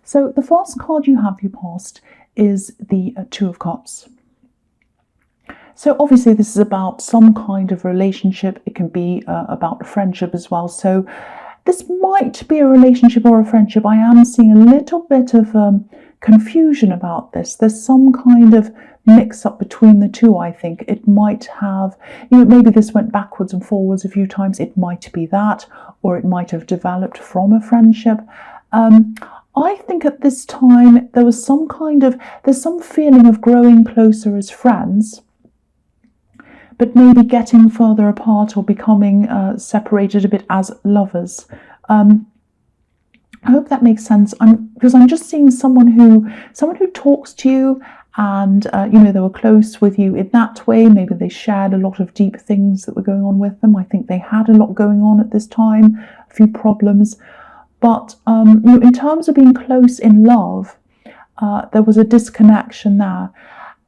So the first card you have you past is the Two of Cups. So obviously this is about some kind of relationship. It can be about a friendship as well. So this might be a relationship or a friendship. I am seeing a little bit of confusion about this. There's some kind of mix up between the two, I think. It might have, maybe this went backwards and forwards a few times. It might be that, or it might have developed from a friendship. I think at this time there was there's some feeling of growing closer as friends, but maybe getting further apart or becoming separated a bit as lovers. I hope that makes sense. Because I'm just seeing someone who talks to you, and they were close with you in that way. Maybe they shared a lot of deep things that were going on with them. I think they had a lot going on at this time, a few problems. But in terms of being close in love, there was a disconnection there.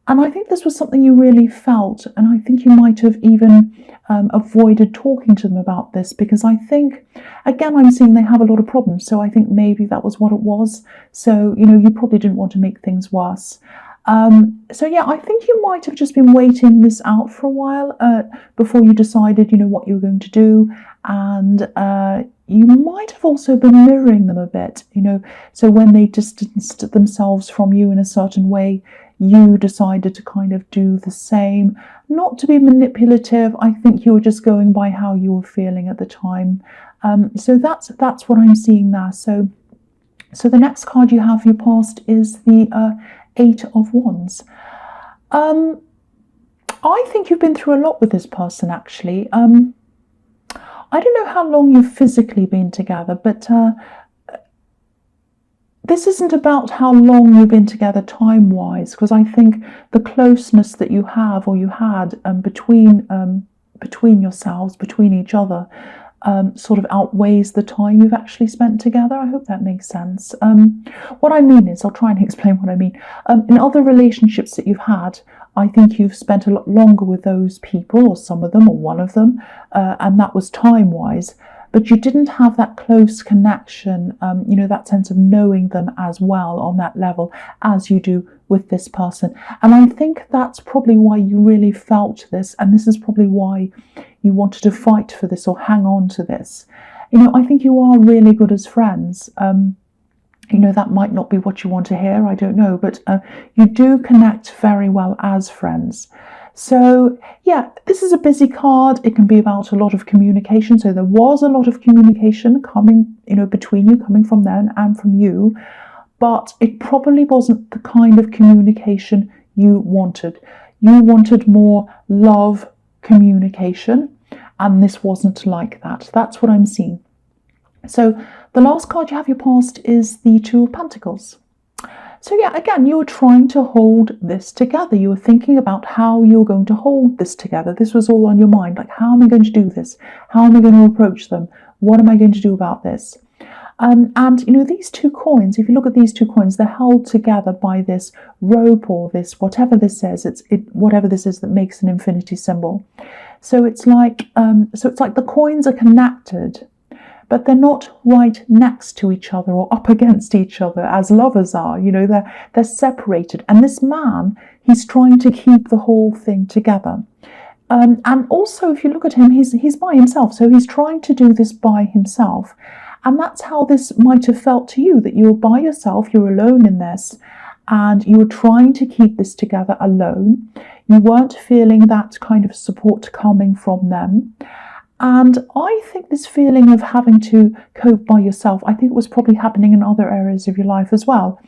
And I think this was something you really felt, and I think you might have even avoided talking to them about this, because I think, again, I'm seeing they have a lot of problems, so I think maybe that was what it was. So, you probably didn't want to make things worse. So yeah, I think you might have just been waiting this out for a while before you decided, what you were going to do, and you might have also been mirroring them a bit, so when they distanced themselves from you in a certain way, you decided to kind of do the same. Not to be manipulative, I think you were just going by how you were feeling at the time. So that's what I'm seeing there. So the next card you have your past is the Eight of Wands. I think you've been through a lot with this person, actually. I don't know how long you've physically been together, but this isn't about how long you've been together time-wise, because I think the closeness that you have or you had between yourselves, between each other, sort of outweighs the time you've actually spent together. I hope that makes sense. What I mean is, I'll try and explain what I mean. In other relationships that you've had, I think you've spent a lot longer with those people, or some of them, or one of them, and that was time-wise. But you didn't have that close connection, that sense of knowing them as well on that level as you do with this person. And I think that's probably why you really felt this, and this is probably why you wanted to fight for this or hang on to this. I think you are really good as friends. That might not be what you want to hear, I don't know, but you do connect very well as friends. So yeah, this is a busy card. It can be about a lot of communication. So there was a lot of communication coming, between you, coming from them and from you, but it probably wasn't the kind of communication you wanted. You wanted more love communication, and this wasn't like that. That's what I'm seeing. So the last card you have your past is the Two of Pentacles. So yeah, again, you were trying to hold this together. You were thinking about how you're going to hold this together. This was all on your mind. Like, how am I going to do this? How am I going to approach them? What am I going to do about this? And these two coins, if you look at these two coins, they're held together by this rope or this, whatever this is, whatever this is that makes an infinity symbol. So it's like the coins are connected, but they're not right next to each other or up against each other as lovers are. They're separated. And this man, he's trying to keep the whole thing together. And also, if you look at him, he's by himself. So he's trying to do this by himself. And that's how this might have felt to you, that you were by yourself, you're alone in this, and you were trying to keep this together alone. You weren't feeling that kind of support coming from them. And I think this feeling of having to cope by yourself, I think it was probably happening in other areas of your life as well.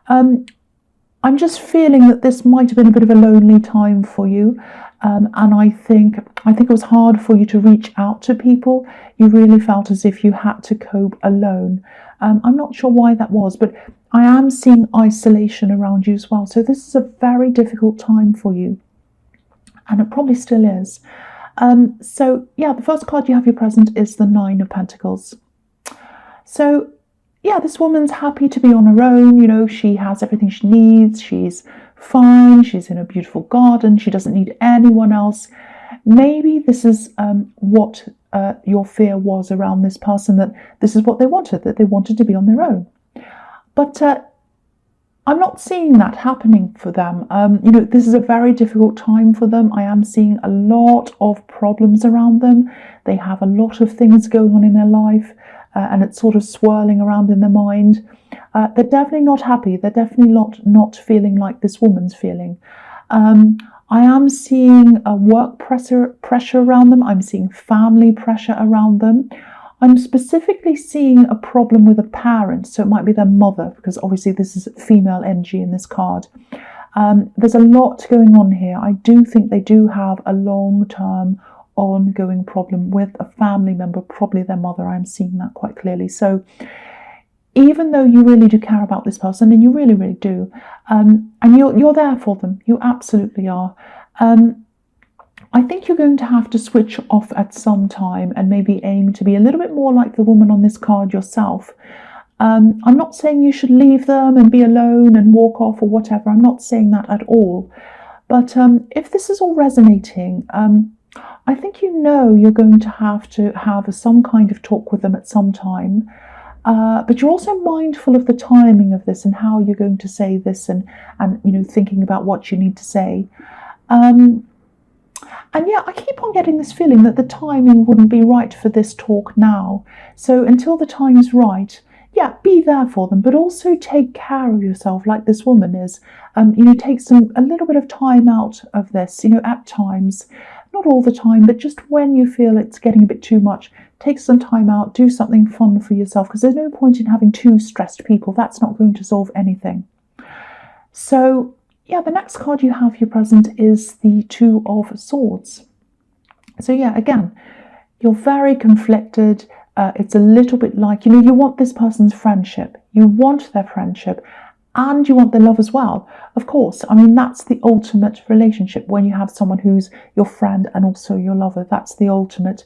I'm just feeling that this might have been a bit of a lonely time for you. And I think it was hard for you to reach out to people. You really felt as if you had to cope alone. I'm not sure why that was, but I am seeing isolation around you as well. So this is a very difficult time for you. And it probably still is. So yeah, the first card you have your present is the Nine of Pentacles. So yeah, this woman's happy to be on her own. She has everything she needs. She's fine. She's in a beautiful garden. She doesn't need anyone else. Maybe this is what your fear was around this person, that this is what they wanted, that they wanted to be on their own. But I'm not seeing that happening for them. This is a very difficult time for them. I am seeing a lot of problems around them. They have a lot of things going on in their life, and it's sort of swirling around in their mind. They're definitely not happy. They're definitely not feeling like this woman's feeling. I am seeing a work pressure around them. I'm seeing family pressure around them. I'm specifically seeing a problem with a parent, so it might be their mother, because obviously this is female energy in this card. There's a lot going on here. I do think they do have a long-term ongoing problem with a family member, probably their mother. I'm seeing that quite clearly. So even though you really do care about this person, and you really, really do, and you're there for them, you absolutely are, I think you're going to have to switch off at some time and maybe aim to be a little bit more like the woman on this card yourself. I'm not saying you should leave them and be alone and walk off or whatever. I'm not saying that at all. But if this is all resonating, I think you're going to have some kind of talk with them at some time. But you're also mindful of the timing of this and how you're going to say this, and thinking about what you need to say. And yeah, I keep on getting this feeling that the timing wouldn't be right for this talk now. So until the time's right, yeah, be there for them, but also take care of yourself like this woman is. Take a little bit of time out of this, at times, not all the time, but just when you feel it's getting a bit too much, take some time out, do something fun for yourself, because there's no point in having two stressed people. That's not going to solve anything. So yeah, the next card you have here present is the Two of Swords. So yeah, again, you're very conflicted. It's a little bit like, you want this person's friendship. You want their friendship, and you want their love as well. Of course, that's the ultimate relationship, when you have someone who's your friend and also your lover. That's the ultimate.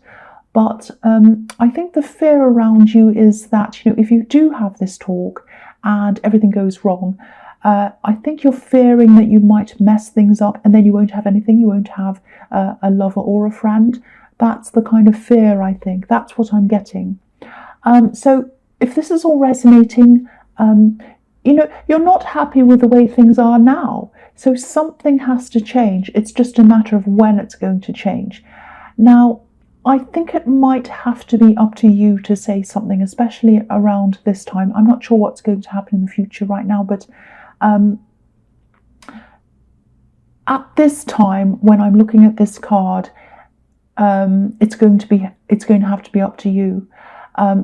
But I think the fear around you is that, if you do have this talk and everything goes wrong, I think you're fearing that you might mess things up and then you won't have anything. You won't have a lover or a friend. That's the kind of fear, I think. That's what I'm getting. So if this is all resonating, you're not happy with the way things are now. So something has to change. It's just a matter of when it's going to change. Now, I think it might have to be up to you to say something, especially around this time. I'm not sure what's going to happen in the future right now, but at this time, when I'm looking at this card, it's going to have to be up to you,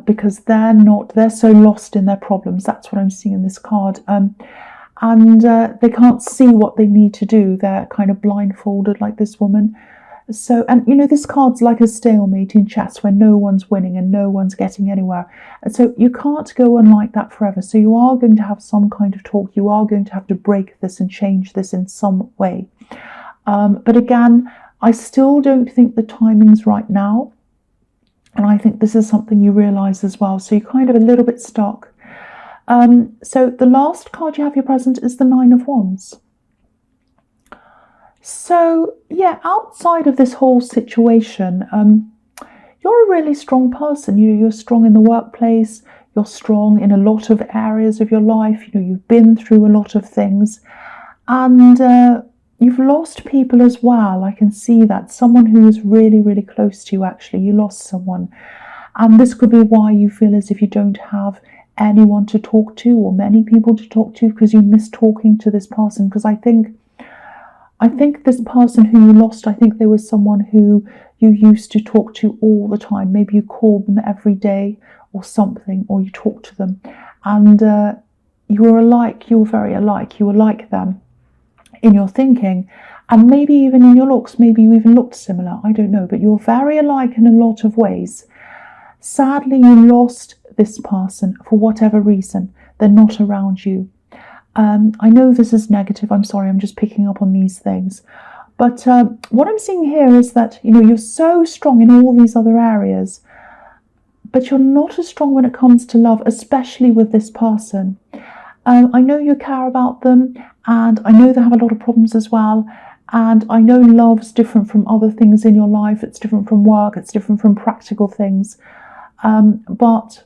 because they're so lost in their problems. That's what I'm seeing in this card, and they can't see what they need to do. They're kind of blindfolded like this woman. So, and this card's like a stalemate in chess, where no one's winning and no one's getting anywhere. And so you can't go on like that forever. So you are going to have some kind of talk. You are going to have to break this and change this in some way. But again, I still don't think the timing's right now. And I think this is something you realise as well. So you're kind of a little bit stuck. So the last card you have here present is the Nine of Wands. So yeah, outside of this whole situation, you're a really strong person. You're strong in the workplace. You're strong in a lot of areas of your life. You've been through a lot of things, and you've lost people as well. I can see that. Someone who is really, really close to you, actually. You lost someone. And this could be why you feel as if you don't have anyone to talk to, or many people to talk to, because you miss talking to this person. Because I think this person who you lost, I think there was someone who you used to talk to all the time. Maybe you called them every day or something, or you talked to them. And you were alike. You were very alike. You were like them in your thinking, and maybe even in your looks. Maybe you even looked similar. I don't know. But you're very alike in a lot of ways. Sadly, you lost this person for whatever reason. They're not around you. I know this is negative. I'm sorry, I'm just picking up on these things. But what I'm seeing here is that, you're so strong in all these other areas, but you're not as strong when it comes to love, especially with this person. I know you care about them, and I know they have a lot of problems as well. And I know love's different from other things in your life. It's different from work. It's different from practical things. But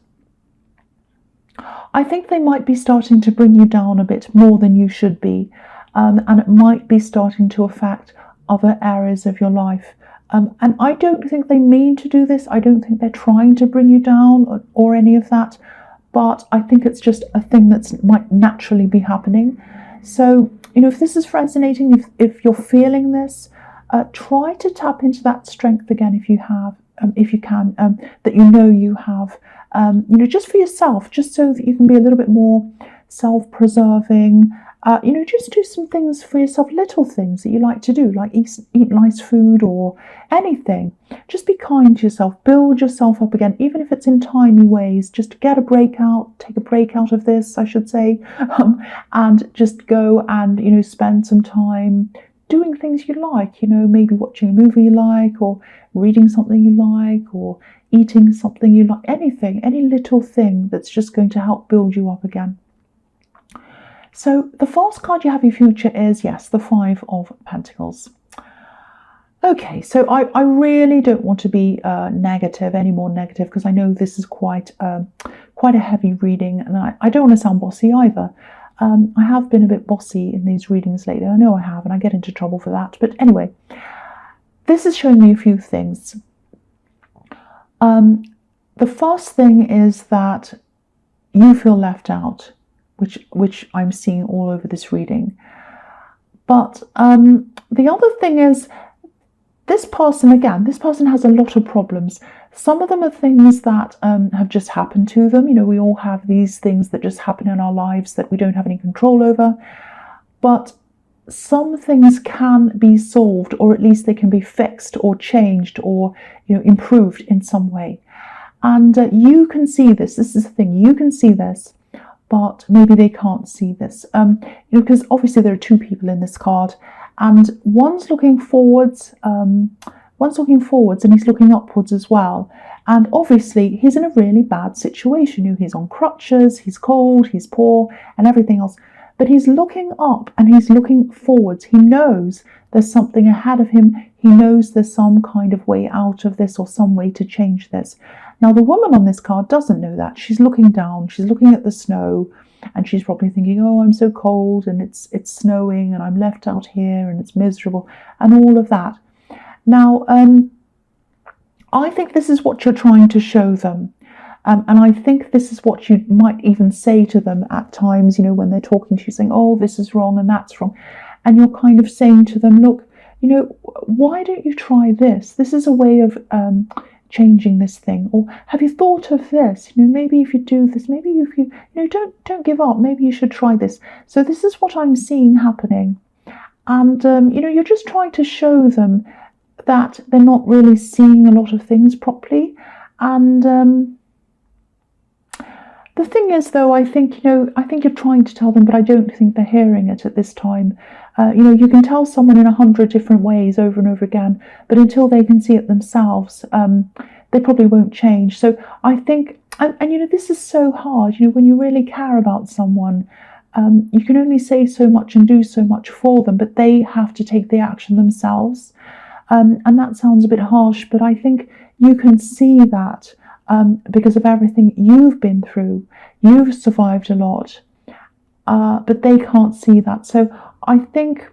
I think they might be starting to bring you down a bit more than you should be, and it might be starting to affect other areas of your life. And I don't think they mean to do this. I don't think they're trying to bring you down or any of that, but I think it's just a thing that might naturally be happening. So, if this is resonating, if you're feeling this, try to tap into that strength again if you can, that you have, just for yourself, just so that you can be a little bit more self-preserving. Just do some things for yourself, little things that you like to do, like eat nice food or anything. Just be kind to yourself, build yourself up again, even if it's in tiny ways. Just take a break out of this, I should say, and just go and, spend some time doing things you like, maybe watching a movie you like, or reading something you like, or eating something you like, anything, any little thing that's just going to help build you up again. So the false card you have in your future is, yes, the Five of Pentacles. Okay, so I really don't want to be any more negative, because I know this is quite a heavy reading, and I don't want to sound bossy either. I have been a bit bossy in these readings lately. I know I have, and I get into trouble for that. But anyway, this is showing me a few things. The first thing is that you feel left out, which I'm seeing all over this reading. But the other thing is, this person has a lot of problems. Some of them are things that have just happened to them. We all have these things that just happen in our lives that we don't have any control over. But some things can be solved, or at least they can be fixed or changed or improved in some way. And you can see this. This is the thing. You can see this, but maybe they can't see this. Because obviously there are two people in this card, and one's looking forwards, and he's looking upwards as well. And obviously he's in a really bad situation. He's on crutches, he's cold, he's poor, and everything else. But he's looking up and he's looking forwards. He knows there's something ahead of him. He knows there's some kind of way out of this, or some way to change this. Now, the woman on this card doesn't know that. She's looking down, she's looking at the snow, and she's probably thinking, oh, I'm so cold, and it's snowing, and I'm left out here, and it's miserable, and all of that. Now, I think this is what you're trying to show them. And I think this is what you might even say to them at times, when they're talking to you, saying, oh, this is wrong and that's wrong. And you're kind of saying to them, look, why don't you try this? This is a way of changing this thing. Or have you thought of this? Maybe if you do this, maybe if you, don't give up. Maybe you should try this. So this is what I'm seeing happening. And, you're just trying to show them that they're not really seeing a lot of things properly. And, the thing is, though, I think you're trying to tell them, but I don't think they're hearing it at this time. You can tell someone in 100 different ways over and over again, but until they can see it themselves, they probably won't change. So I think, and this is so hard. When you really care about someone, you can only say so much and do so much for them, but they have to take the action themselves. And that sounds a bit harsh, but I think you can see that. Because of everything you've been through, you've survived a lot, but they can't see that. So I think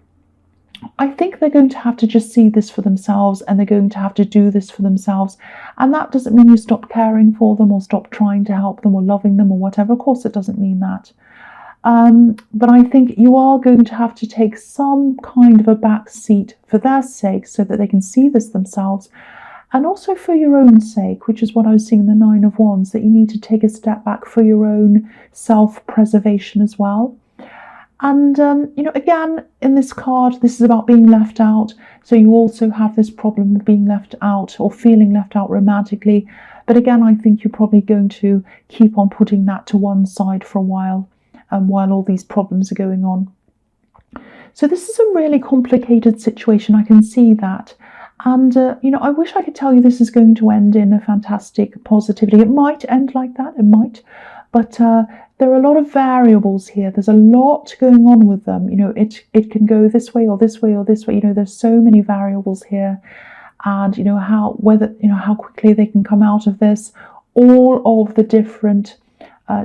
they're going to have to just see this for themselves, and they're going to have to do this for themselves. And that doesn't mean you stop caring for them, or stop trying to help them, or loving them, or whatever. Of course, it doesn't mean that. But I think you are going to have to take some kind of a back seat for their sake, so that they can see this themselves. And also for your own sake, which is what I was seeing in the Nine of Wands, that you need to take a step back for your own self-preservation as well. And, again, in this card, this is about being left out. So you also have this problem of being left out, or feeling left out romantically. But again, I think you're probably going to keep on putting that to one side for a while, while all these problems are going on. So this is a really complicated situation. I can see that. And, I wish I could tell you this is going to end in a fantastic positivity. It might end like that, it might. But there are a lot of variables here. There's a lot going on with them. It can go this way or this way or this way. There's so many variables here. And, how quickly they can come out of this. All of the different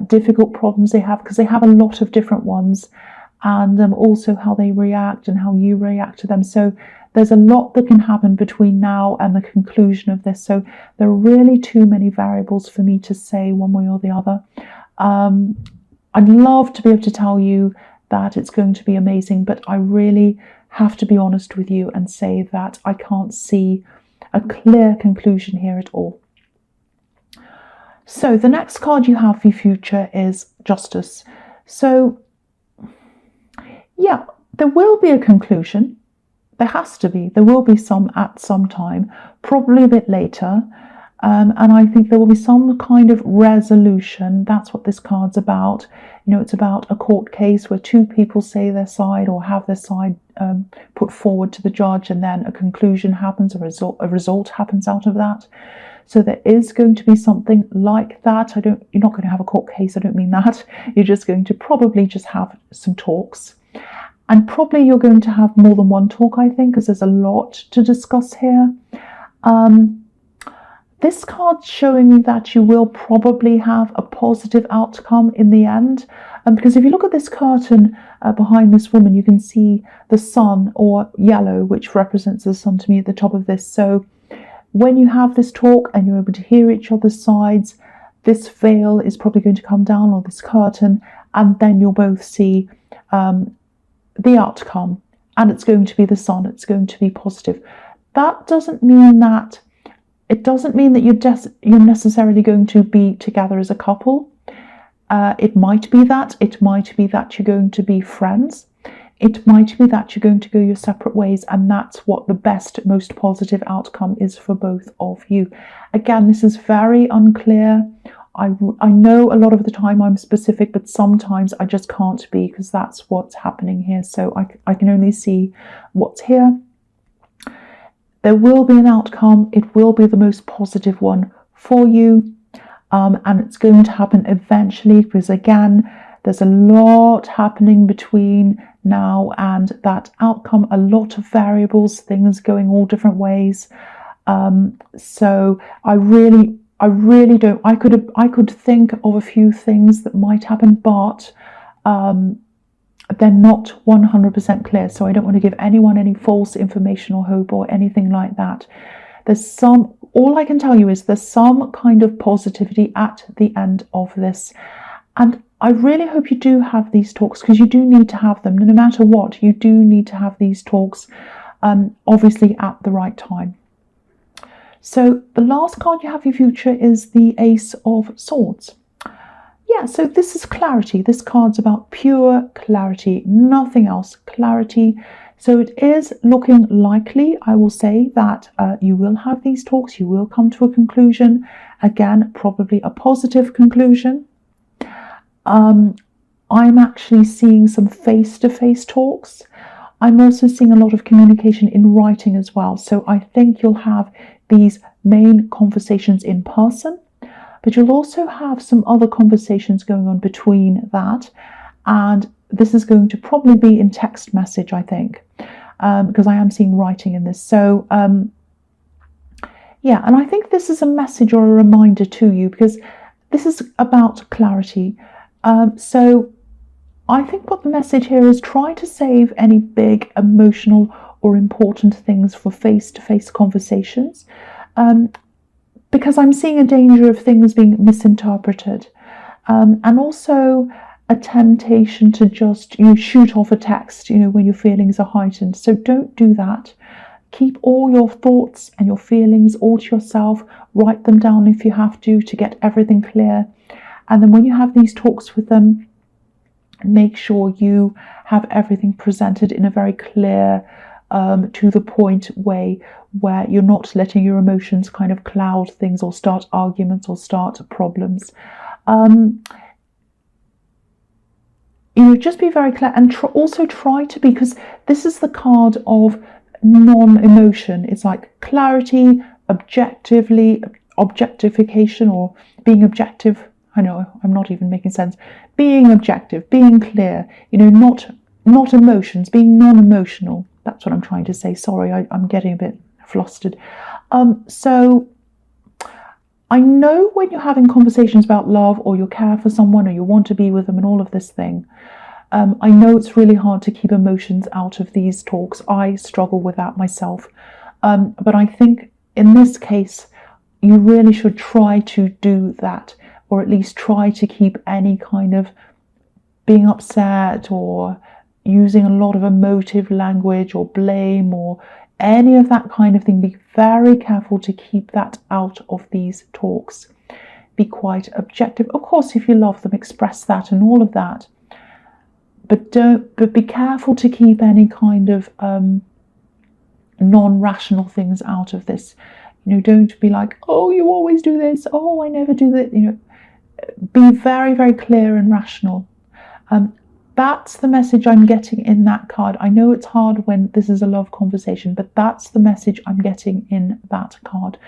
difficult problems they have, because they have a lot of different ones, and also how they react and how you react to them. So there's a lot that can happen between now and the conclusion of this. So there are really too many variables for me to say one way or the other. I'd love to be able to tell you that it's going to be amazing, but I really have to be honest with you and say that I can't see a clear conclusion here at all. So the next card you have for your future is Justice. So yeah, there will be a conclusion. There has to be. There will be some at some time, probably a bit later. And I think there will be some kind of resolution. That's what this card's about. You know, it's about a court case where two people say their side or have their side put forward to the judge, and then a conclusion happens, a result happens out of that. So there is going to be something like that. You're not going to have a court case, I don't mean that. You're just going to probably just have some talks. And probably you're going to have more than one talk, I think, because there's a lot to discuss here. This card's showing me that you will probably have a positive outcome in the end. Because if you look at this curtain behind this woman, you can see the sun, or yellow, which represents the sun to me at the top of this. So when you have this talk and you're able to hear each other's sides, this veil is probably going to come down, or this curtain, and then you'll both see the outcome, and it's going to be the sun. It's going to be positive. That doesn't mean that you're necessarily going to be together as a couple. It might be that. It might be that you're going to be friends. It might be that you're going to go your separate ways, and that's what the best, most positive outcome is for both of you. Again, this is very unclear. I know a lot of the time I'm specific, but sometimes I just can't be, because that's what's happening here. So I can only see what's here. There will be an outcome. It will be the most positive one for you. And it's going to happen eventually, because again, there's a lot happening between now and that outcome, a lot of variables, things going all different ways. So I really don't. I could think of a few things that might happen, but they're not 100% clear. So I don't want to give anyone any false information or hope or anything like that. All I can tell you is there's some kind of positivity at the end of this. And I really hope you do have these talks, because you do need to have them. No matter what, you do need to have these talks, obviously at the right time. So the last card you have for your future is the Ace of Swords. Yeah, so this is clarity. This card's about pure clarity, nothing else, clarity. So it is looking likely, I will say, that you will have these talks, you will come to a conclusion. Again, probably a positive conclusion. I'm actually seeing some face-to-face talks. I'm also seeing a lot of communication in writing as well. So I think you'll have these main conversations in person, but you'll also have some other conversations going on between that. And this is going to probably be in text message, I think, because I am seeing writing in this. So yeah, and I think this is a message or a reminder to you, because this is about clarity. So I think what the message here is, try to save any big emotional or important things for face-to-face conversations, because I'm seeing a danger of things being misinterpreted, and also a temptation to just shoot off a text when your feelings are heightened. So don't do that. Keep all your thoughts and your feelings all to yourself. Write them down if you have to get everything clear. And then when you have these talks with them, make sure you have everything presented in a very clear, to the point way, where you're not letting your emotions kind of cloud things or start arguments or start problems. Just be very clear, and also try to be, because this is the card of non-emotion. It's like clarity, objectification, or being objective. I know I'm not even making sense. Being objective, being clear, not emotions, being non-emotional. That's what I'm trying to say. Sorry, I'm getting a bit flustered. So I know when you're having conversations about love, or you care for someone, or you want to be with them, and all of this thing, I know it's really hard to keep emotions out of these talks. I struggle with that myself. But I think in this case, you really should try to do that, or at least try to keep any kind of being upset or using a lot of emotive language or blame or any of that kind of thing. Be very careful to keep that out of these talks. Be quite objective. Of course, if you love them, express that and all of that. But be careful to keep any kind of non-rational things out of this. Don't be like, oh, you always do this. Oh, I never do that. Be very, very clear and rational. That's the message I'm getting in that card. I know it's hard when this is a love conversation, but that's the message I'm getting in that card.